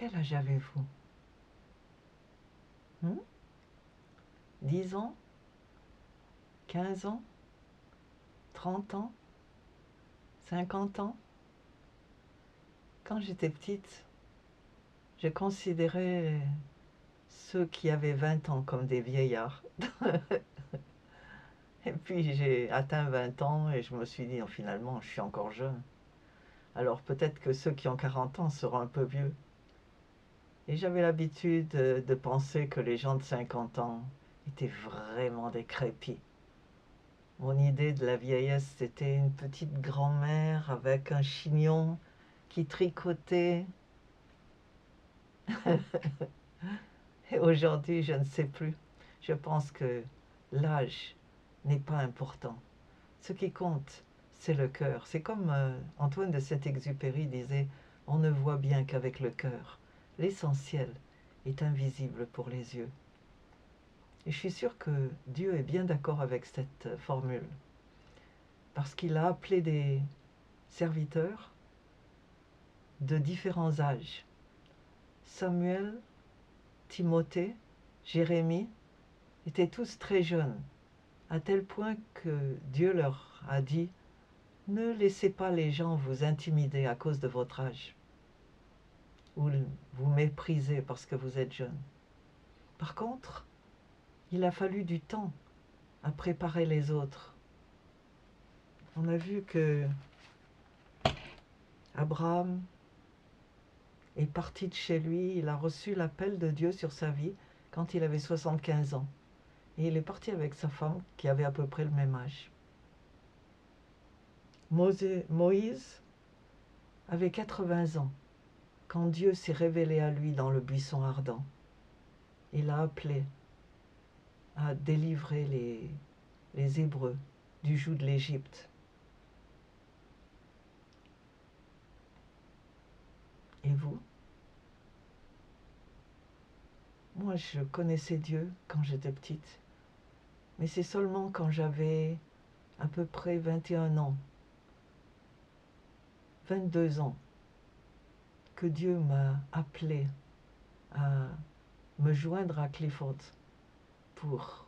Quel âge avez-vous? 10 ans? 15 ans? 30 ans? 50 ans? Quand j'étais petite, je considérais ceux qui avaient 20 ans comme des vieillards. Et puis j'ai atteint 20 ans et je me suis dit, oh, finalement, je suis encore jeune. Alors peut-être que ceux qui ont 40 ans seront un peu vieux. Et j'avais l'habitude de penser que les gens de 50 ans étaient vraiment décrépits. Mon idée de la vieillesse, c'était une petite grand-mère avec un chignon qui tricotait. Et aujourd'hui, je ne sais plus. Je pense que l'âge n'est pas important. Ce qui compte, c'est le cœur. C'est comme Antoine de Saint-Exupéry disait, on ne voit bien qu'avec le cœur. L'essentiel est invisible pour les yeux. Et je suis sûre que Dieu est bien d'accord avec cette formule. Parce qu'il a appelé des serviteurs de différents âges. Samuel, Timothée, Jérémie étaient tous très jeunes, à tel point que Dieu leur a dit « Ne laissez pas les gens vous intimider à cause de votre âge, ou vous mépriser parce que vous êtes jeune. » Par contre, il a fallu du temps à préparer les autres. On a vu que Abraham est parti de chez lui, il a reçu l'appel de Dieu sur sa vie quand il avait 75 ans. Et il est parti avec sa femme qui avait à peu près le même âge. Moïse avait 80 ans quand Dieu s'est révélé à lui dans le buisson ardent. Il a appelé à délivrer les Hébreux du joug de l'Égypte. Et vous? Moi, je connaissais Dieu quand j'étais petite, mais c'est seulement quand j'avais à peu près 21 ans, 22 ans, que Dieu m'a appelé à me joindre à Clifford pour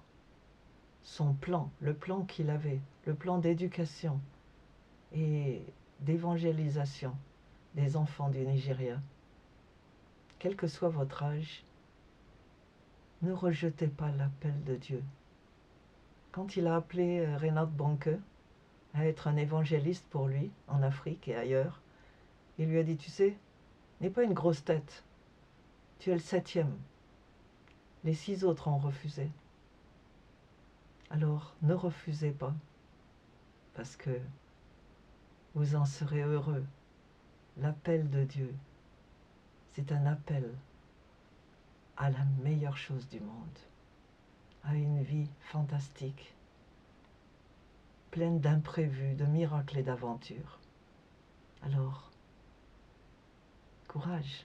son plan, le plan qu'il avait, le plan d'éducation et d'évangélisation des enfants du Nigeria. Quel que soit votre âge, ne rejetez pas l'appel de Dieu. Quand il a appelé Reinhard Bonnke à être un évangéliste pour lui, en Afrique et ailleurs, il lui a dit, tu sais, n'aie pas une grosse tête, tu es le 7e. Les 6 autres ont refusé. Alors, ne refusez pas, parce que vous en serez heureux. L'appel de Dieu, c'est un appel à la meilleure chose du monde, à une vie fantastique, pleine d'imprévus, de miracles et d'aventures. Alors, courage!